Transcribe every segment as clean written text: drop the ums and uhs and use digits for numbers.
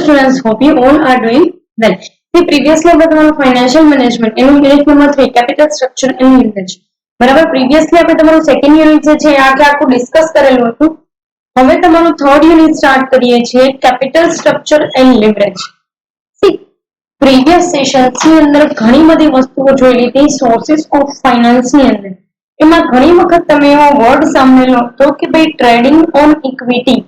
students, hope you all are doing well. See, previously આપણે તમારું financial management એનું unit number 3 capital structure and leverage બરાબર. Previously આપણે તમારું સેકન્ડ યુનિટ જે છે આખું ડિસ્કસ કરેલું હતું. હવે તમારું થર્ડ યુનિટ સ્ટાર્ટ કરીએ છીએ, capital structure and leverage. C, previous sessions ની અંદર ઘણી બધી વસ્તુઓ જોઈ લીધી સોર્સિસ ઓફ ફાઇનાન્સ ની અંદર. એમાં ઘણી વખત તમે એવો વર્ડ સાંભળેલો હતો કે ભાઈ ટ્રેડિંગ ઓન ઇક્વિટી,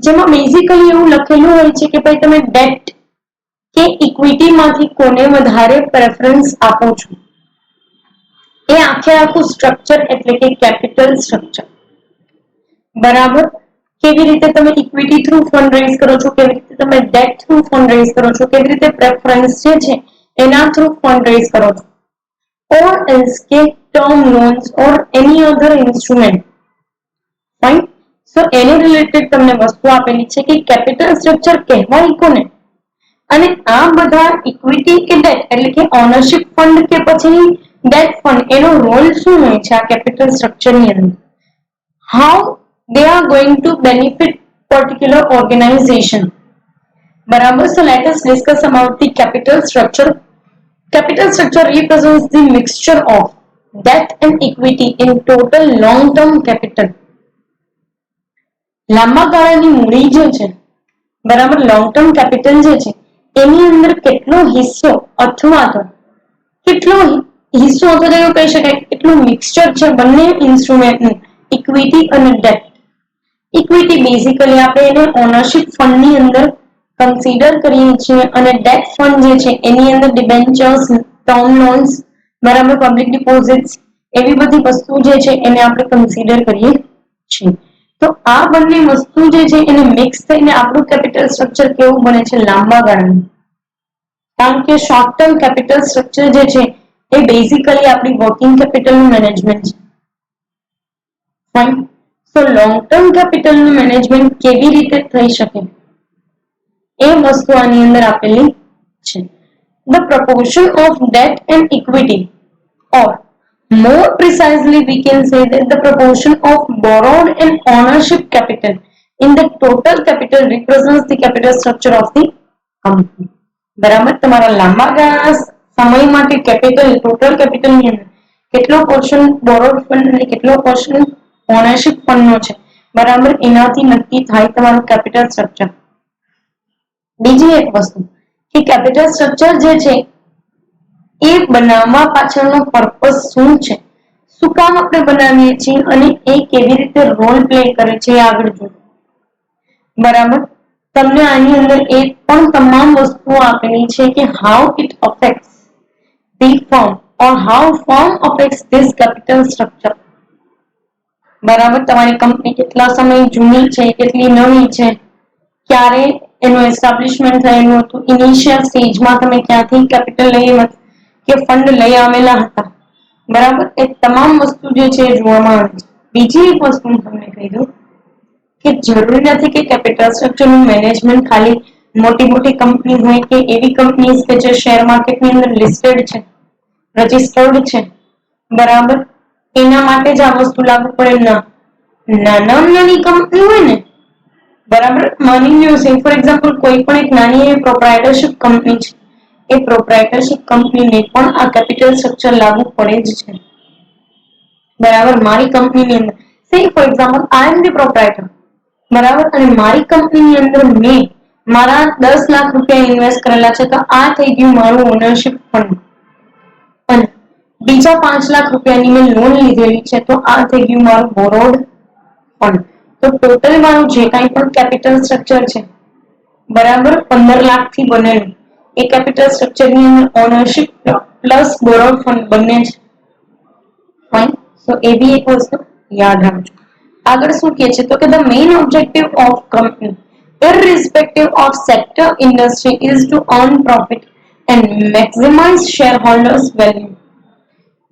જેમાં બેઝિકલી એવું લખેલું હોય છે કે ભાઈ તમે ડેટ કે ઇક્વિટી માંથી કોને વધારે પ્રેફરન્સ આપો છો. એ આખું સ્ટ્રક્ચર એટલે કે કેપિટલ સ્ટ્રક્ચર બરાબર. કેવી રીતે તમે ઇક્વિટી થ્રુ ફંડ રેઝ કરો છો, કેવી રીતે તમે ડેટ થ્રુ ફંડ રેઝ કરો છો, કેવી રીતે પ્રેફરન્સ જે છે એના થ્રુ ફંડ રેઝ કરો છો, or else કે term loans or any other instrument. Fine. So એને રિલેટેડ તમને વસ્તુ આપેલી છે કે કેપિટલ સ્ટ્રક્ચર કહેવાય કોને, અને આ બધા ઇક્વિટી કે ડેટ એટલે કે ઓનરશિપ ફંડ કે પછી ડેટ ફંડ એનો રોલ શું હોય છે આ કેપિટલ સ્ટ્રક્ચર ની અંદર, how they are going to benefit particular organization. બરાબર. So let us discuss about the capital structure. Capital structure represents the mixture of debt and equity in total long term capital. લાંબા ગાળાની મૂડી જે છે બરાબર, long term capital જે છે એની અંદર કેટલો હિસ્સો અથવા તો એવું કહી શકાય કેટલું મિક્સચર છે બંને ઇન્સ્ટ્રુમેન્ટનું, ઇક્વિટી અને ડેટ. ઇક્વિટી બેઝિકલી આપણે એને ઓનરશિપ ફંડ ની અંદર કન્સિડર કરીએ છીએ, અને ડેટ ફંડ જે છે એની અંદર ડિબેન્ચર્સ, ટર્મ લોન્સ બરાબર, પબ્લિક ડિપોઝિટ્સ એવી બધી વસ્તુ જે છે એને આપણે કન્સિડર કરીએ છીએ. તો આ બંને વસ્તુ જે છે એને મિક્સ થઈને આપણું કેપિટલ સ્ટ્રક્ચર કેવું બને છે લાંબા ગાળાનું. કારણ કે શોર્ટ ટર્મ કેપિટલ સ્ટ્રક્ચર જે છે એ બેઝિકલી આપણી વર્કિંગ કેપિટલનું મેનેજમેન્ટ છે. ફાઇન. સો લોંગ ટર્મ કેપિટલનું મેનેજમેન્ટ કેવી રીતે થઈ શકે એ વસ્તુ આની અંદર આપેલી છે. The proportion of debt and equity, or more precisely we can say that the proportion of borrowed and ownership capital in the total capital represents the capital structure of the company. બરાબર. તમારા લાંબા ગાળાના સમય માટે capital, total capital ની અંદર કેટલો portion borrowed fund અને કેટલો પોર્શન ઓનરશિપ ફંડ નો છે બરાબર, એનાથી નક્કી થાય તમારું કેપિટલ સ્ટ્રક્ચર. બીજી એક વસ્તુ કે કેપિટલ સ્ટ્રક્ચર જે છે એ બનાવવા પાછળનો પર્પસ શું છે, શું કામ આપણે બનાવીએ છીએ અને એ કેવી રીતે રોલ પ્લે કરે છે એ આગળ જોઈએ. બરાબર. તમને આની અંદર એ પણ તમામ વસ્તુઓ આપેલી છે કે how it affects the firm or how firm affects this capital structure. બરાબર. તમારી કંપની કેટલા સમય જૂની છે, કેટલી નવી છે, ક્યારે એનું એસ્ટાબ્લિશમેન્ટ થયેલું હતું, ઇનિશિયલ સ્ટેજમાં તમે ક્યાંથી કેપિટલ લઈ કે ફંડ લઈ આવેલા હતા બરાબર, એ તમામ વસ્તુ જે છે જોવામાં આવે છે. બીજી એક વસ્તુ હું તમને કહી દઉં કે જરૂરી નથી કે કેપિટલ સ્ટ્રક્ચરનું મેનેજમેન્ટ ખાલી મોટી મોટી કંપની હોય કે એવી કંપનીઝ કે જે શેર માર્કેટની અંદર લિસ્ટેડ છે, રજિસ્ટર્ડ છે બરાબર, એના માટે જ આ વસ્તુ લાગુ પડે ના. નાની કંપની હોય ને બરાબર, માની લો સે ફોર એક્ઝામ્પલ કોઈ પણ એક નાની એવી પ્રોપ્રાઇટરશિપ કંપની છે, એ પ્રોપ્રાઇટરશિપ કંપનીને પણ આ કેપિટલ સ્ટ્રક્ચર લાગુ પડે જ છે બરાબર. મારી કંપનીની અંદર સે for example I M the proprietor બરાબર, અને મારી કંપનીની અંદર મેં મારા 10 લાખ રૂપિયા ઇન્વેસ્ટ કરેલા છે, તો આ થઈ ગયું મારું ઓનરશિપ ફંડ. અને બીજા 5 લાખ રૂપિયાની મેં લોન લીધેલી છે, તો આ થઈ ગયું મારું બોરોડ ફંડ. તો ટોટલ મારું જે કાંઈ પણ કેપિટલ સ્ટ્રક્ચર છે બરાબર 15 લાખ થી બનેલું, એ કેપિટલ સ્ટ્રક્ચર ની અંદર ઓનરશિપ પ્લસ બોરોડ ફંડ બંને છે. ફાઇન. સો એ બી એક વસ્તુ યાદ રાખજો. આગળ શું કહે છે તો કે the main objective of company irrespective of sector industry is to earn profit and maximize shareholders value.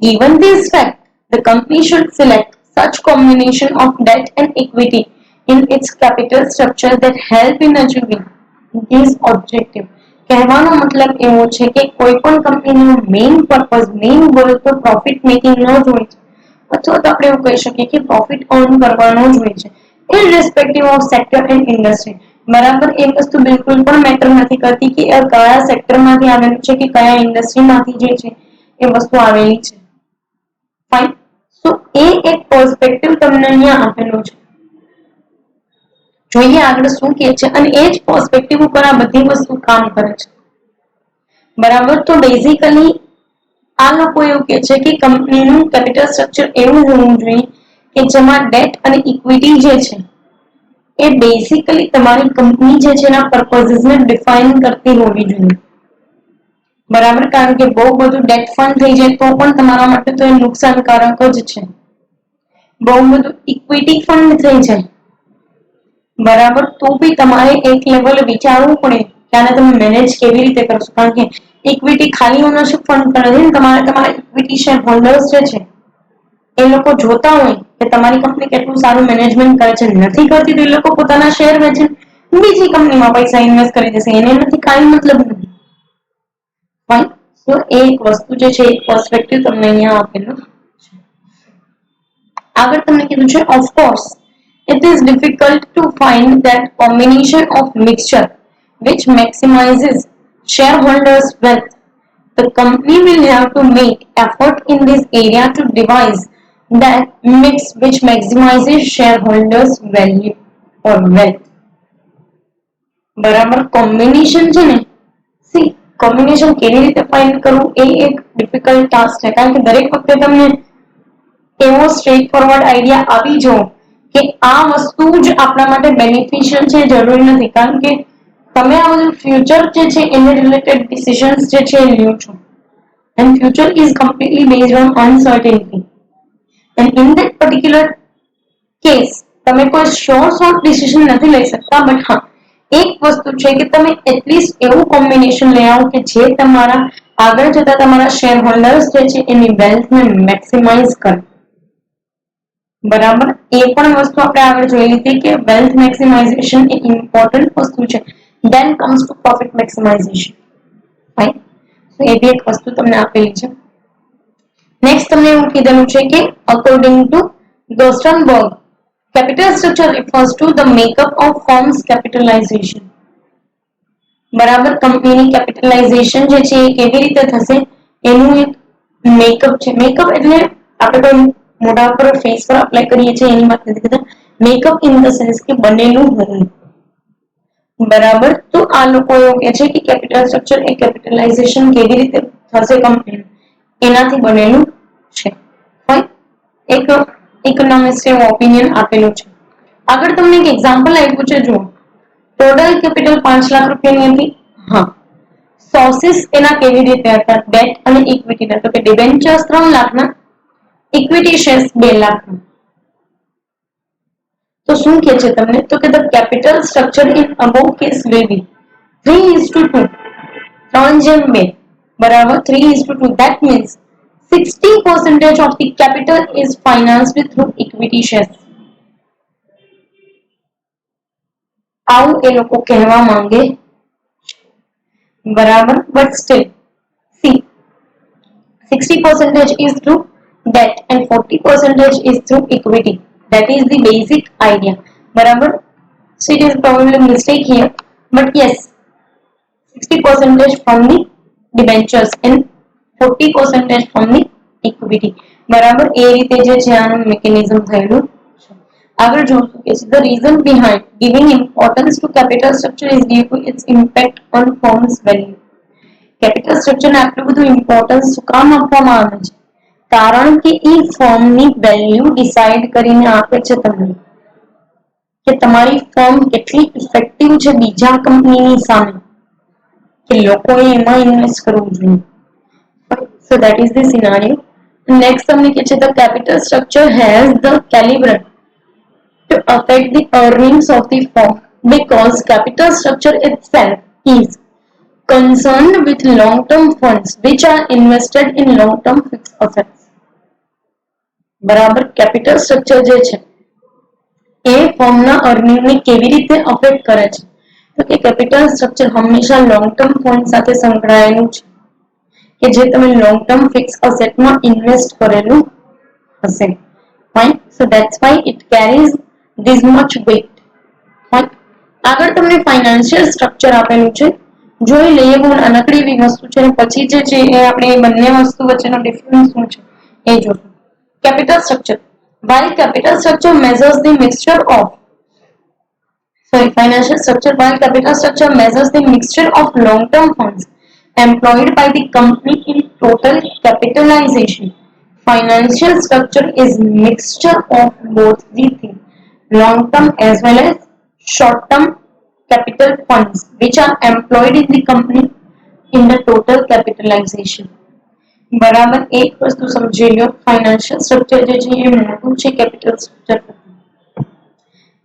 Given this fact, the company should select such combination of debt and equity in its capital structure that help in achieving this objective. કહેવાનો મતલબ એવો છે કે કોઈ પણ કંપનીનો main purpose, main goal તો profit making ન જ હોય છે, અથવા તો આપણે એવું કહી શકીએ કે પ્રોફિટ અર્ન કરવાનો જ હોય છે, irrespective of sector and industry. બરાબર. એ વસ્તુ બિલકુલ પણ મેટર નથી કરતી કે કયા સેક્ટરમાંથી આવેલું છે કે કયા ઇન્ડસ્ટ્રીમાંથી જે છે એ વસ્તુ આવેલી છે. ફાઇન. સો એ એક પર્સપેક્ટિવ તમને અહીંયા આપેલો છે. જોઈએ આગળ શું કે છે અને એ જ પર્સપેક્ટિવ ઉપર આ બધી વસ્તુ કામ કરે છે. બરાબર. તો બેઝિકલી આ લોકો એવું કે છે કે કંપનીનું કેપિટલ સ્ટ્રક્ચર એવું હોવું જોઈએ કે જેમાં ડેટ અને ઇક્વિટી જે છે એ બેઝિકલી તમારી કંપની જે છે એના પર્પઝને ડિફાઇન કરતી હોવી જોઈએ. બરાબર. કારણ કે બહુ બધું ડેટ ફંડ થઈ જાય તો પણ તમારા માટે તો એ નુકસાનકારક જ છે. બહુ બધું ઇક્વિટી ફંડ થઈ જાય બરાબર તો બી તમારે એક લેવલ વિચારવું પડે કે આને તમે મેનેજ કેવી રીતે કરશો. કારણ કે ઇક્વિટી ખાલી ઓનરશિપ ફંડ પર નથી ને, તમારે તમારા ઇક્વિટી શેર હોલ્ડર્સ જે છે એ લોકો જોતા હોય કે તમારી કંપની કેટલું સારું મેનેજમેન્ટ કરે છે. નથી કરતી તો એ લોકો પોતાના શેર વેચે બીજી કંપનીમાં પૈસા ઇન્વેસ્ટ કરી દેશે. એને નથી કાંઈ મતલબ નથી. ફાઇન. તો એ એક વસ્તુ જે છે એક પર્સપેક્ટિવ તમને અહીંયા આપેલું છે. આગળ તમને કીધું છે of course it is difficult to find that combination of mixture which maximizes shareholders' wealth. The company will have to make effort in this area to devise that mix which maximizes shareholders' value or wealth. બરાબર. Combination છે ને, C combination કેવી રીતે find કરવું એ એક difficult task છે. કારણ કે દરેક વખતે તમને એવો સ્ટ્રેટ ફોરવર્ડ આઈડિયા આવી જો કે આ વસ્તુ જ આપણા માટે બેનિફિશિયલ છે જરૂરી નથી. કારણ કે તમે આ બધું ફ્યુચર જે છે એને રિલેટેડ ડિસિઝન્સ જે છે એ લ્યો છો. And future is completely based on uncertainty. And in that particular case, તમે કોઈ શોર્ટ ડિસિઝન નથી લઈ શકતા. બટ હા, એક વસ્તુ છે કે તમે એટલીસ્ટ એવું કોમ્બિનેશન લઈ આવો કે જે તમારા આગળ જતા તમારા શેર હોલ્ડર્સ જે છે એની વેલ્થને મેક્સિમાઇઝ કરે. બરાબર. એ પણ વસ્તુ આપણે આગળ જોઈ લીધી કે વેલ્થ મેક્સિમાઇઝેશન એ ઇમ્પોર્ટન્ટ વસ્તુ છે. Then comes to profit maximization. Fine. એ બી એક વસ્તુ તમને આપેલી છે. નેક્સ્ટ તમને એવું કીધેલું છે કે according to Gerstenberg capital structure refers to the makeup of firm's capitalization. બરાબર. કંપનીની કેપિટલાઇઝેશન જે છે એ કેવી રીતે થશે એનું એક મેકઅપ છે. મેકઅપ એટલે આપણે કોઈ મોઢા પર ફેસ પર અપ્લાય કરીએ છીએ એની વાત નથી કરતા. મેકઅપ ઇન ધ સેન્સ કે બનેલું હોવું. બરાબર. તો આ લોકો એવું કહે છે કે કેપિટલ સ્ટ્રક્ચર એ કેપિટલાઇઝેશન કેવી રીતે થશે કંપની એનાથી બનેલું છે. એક ઇકોનોમિસ્ટ એવો ઓપિનિયન આપેલું છે. આગળ તમને એક એક્ઝામ્પલ આપ્યું છે. જુઓ, ટોટલ કેપિટલ 5 લાખ રૂપિયાની હતી. હા, સોર્સિસ એના કેવી રીતે હતા ડેટ અને ઇક્વિટીના? તો કે ડિબેન્ચર્સ 3 લાખના, ઇક્વિટી શેર્સ 2 લાખના. તો શું કે છે તમને? તો કે the capital structure in above case will be 3:2. 3:2. બરાબર. 3:2. That means 60% of the capital is financed through equity shares. આવું એ લોકો કહેવા માંગે બરાબર. But still, see, 60% is through debt and 40% is through equity. That is the basic idea. બરાબર. So it is probably a mistake here. But yes, 60% from the debentures and 40% from the equity. બરાબર. એ રીતે જે છે આનું mechanism થયેલું છે. આગળ જોશું કે the reason behind giving importance to capital structure is due to its impact on firm's value. Capital સ્ટ્રક્ચરને આટલું બધું ઇમ્પોર્ટન્સ શું કામ આપવામાં આવે છે? કારણ કે એ ફર્મની વેલ્યુ ડિસાઇડ કરીને આપે છે તમને કે તમારી ફર્મ કેટલી ઇફેક્ટિવ છે બીજા કંપનીની સામે કે લોકોએ એમાં ઇન્વેસ્ટ કરવું જોઈએ. So that is the scenario. Next તમને કહે છે the capital structure has the caliber to affect the earnings of the firm because capital structure itself is concerned with long-term funds which are invested in long-term fixed assets. બરાબર. Capital structure જે છે એ ફર્મના અર્નિંગને કેવી રીતે affect કરે છે? તો કે capital structure હંમેશા લોંગ ટર્મ ફંડ સાથે સંકળાયેલું છે કે જે તમે લોંગ ટર્મ ફિક્સ અસેટમાં ઇન્વેસ્ટ કરેલું હશે. Fine. So that's why it carries this much weight. Fine. આગળ તમને ફાઇનાન્શિયલ સ્ટ્રક્ચર આપેલું છે, જોઈ લઈએ બહુ નાનકડી એવી વસ્તુ છે, પછી જે છે એ આપણે બંને વસ્તુ વચ્ચેનો ડિફરન્સ શું છે એ જોશું. Capital structure. While capital structure measures the mixture of financial structure, while capital structure measures the mixture of long-term funds employed by the company in total capitalization. Financial structure is mixture of both the things, long-term as well as short-term capital funds which are employed in the company in the total capitalization. બરાબર એક વસ્તુ સમજી લો, financial structure જે છે એ મોટું છે capital structure.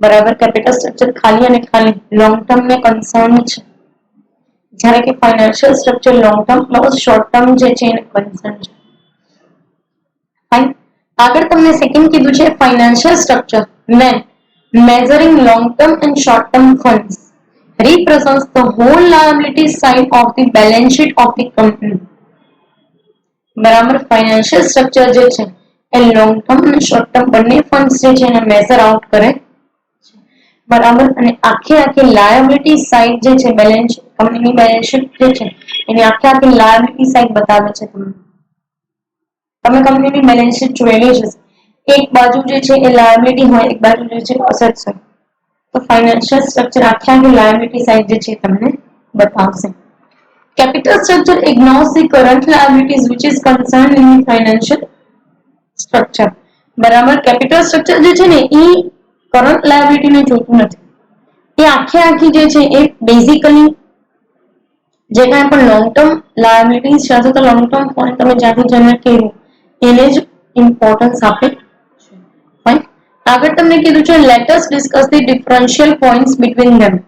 બરાબર capital structure ખાલી અને ખાલી લોંગ ટર્મ ને કન્સર્ન છે, જ્યારે કે financial structure long term plus short term જે છે એને કન્સર્ન છે. ફાઇન. આગળ તમને સેકન્ડ કીધું છે financial structure when measuring long term and short term funds represents the whole liability side of the balance sheet of the company. બરાબર financial structure જે છે એ લોંગ ટર્મ અને શોર્ટ ટર્મ બંને ફંડ્સ જે છે એને મેઝર આઉટ કરે બરાબર, અને આખી લાયબિલિટી સાઇડ જે છે બેલેન્સ કંપનીની બેલેન્સ શીટ જે છે એની આખી લાયબિલિટી સાઇડ બતાવે છે. તમે કંપનીની બેલેન્સ શીટ જોયેલી જ હશે, એક બાજુ જે છે એ લાયબિલિટી હોય, એક બાજુ જે છે અસેટ્સ હોય, તો ફાઇનાન્શિયલ સ્ટ્રક્ચર આખી લાયબિલિટી સાઇડ જે છે તમને બતાવશે. Capital structure ignores the current liabilities which is concerned in the financial structure. બરાબર કેપિટલ સ્ટ્રક્ચર જે છે ને એ કરંટ લાયબિલિટી ને જોતું નથી, એ આખી જે છે એ બેઝિકલી જે કાંઈ પણ લોંગ ટર્મ લાયબિલિટીઝ છે અથવા તો લોંગ ટર્મ ફંડ તમે જ્યાંથી જનરેટ કર્યું એને જ ઇમ્પોર્ટન્સ આપે છે. ફાઇન. આગળ તમને કીધું છે let us discuss the differential points between them.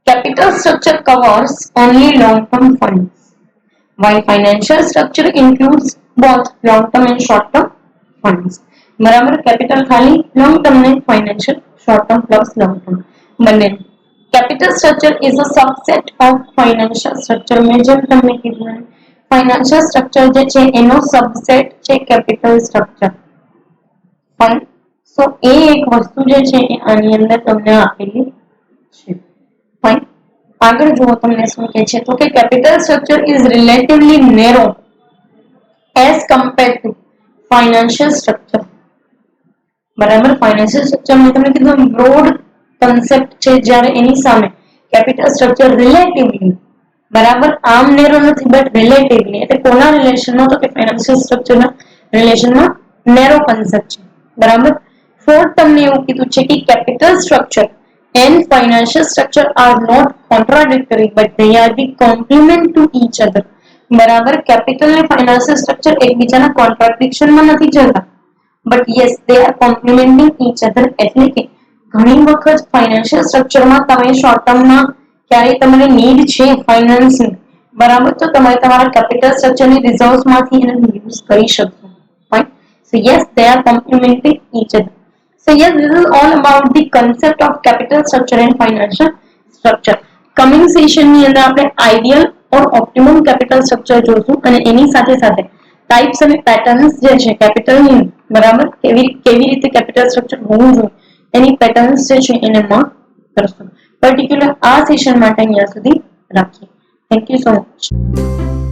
Capital structure covers only long-term funds, while financial structure includes both long-term and short-term funds. બરાબર કેપિટલ ખાલી લોંગ ટર્મ ને financial short term plus long term બંને. Capital structure is a subset of financial structure. મેં જેમ તમને કીધું financial structure જે છે એનો સબસેટ છે કેપિટલ સ્ટ્રક્ચર. ફાઇન. સો એ એક વસ્તુ જે છે એ આની અંદર તમને આપેલી છે. ફાઇન. આગળ જુઓ તમને શું કહે છે, તો કે capital structure is relatively narrow as compared to financial structure. બરાબર ફાઇનાન્શિયલ સ્ટ્રક્ચર મેં તમને કીધું બ્રોડ કન્સેપ્ટ છે, જ્યારે એની સામે કેપિટલ સ્ટ્રક્ચર રિલેટિવલી બરાબર આમ નેરો નથી બટ રિલેટિવલી, એટલે કોના રિલેશનમાં, તો કે ફાઇનાન્શિયલ સ્ટ્રક્ચરના રિલેશનમાં નેરો કન્સેપ્ટ છે. બરાબર. ફોર્થ તમને એવું કીધું છે કે capital structure and financial structure are not contradictory but they are the complement to each other. બરાબર કેપિટલ અને ફાઇનાન્શિયલ સ્ટ્રક્ચર એકબીજાના કોન્ટ્રાડિક્શનમાં નથી જતા, but yes they are complementing each other. એટલે કે ઘણી વખત ફાઇનાન્શિયલ સ્ટ્રક્ચરમાં તમે શોર્ટ ટર્મમાં ક્યારે તમારે નીડ છે ફાઇનાન્સની બરાબર, તો તમારે તમારા કેપિટલ સ્ટ્રક્ચરની રિઝર્વ્સમાંથી એને યુઝ કરી શકશો. Fine. So yes they are complementing each other. So yes, this is all about the concept of capital structure and financial structure. Coming session ની અંદર આપણે આઈડિયલ ઓર ઓપ્ટિમમ કેપિટલ સ્ટ્રક્ચર જોશું અને એની સાથે સાથે ટાઇપ્સ અને પેટર્ન્સ જે છે કેપિટલની બરાબર કેવી રીતે કેપિટલ સ્ટ્રક્ચર હોવું જોઈએ એની પેટર્ન્સ જે છે એને માં કરશું. પર્ટિક્યુલર આ સેશન માટે અહીંયા સુધી રાખીએ. Thank you so much.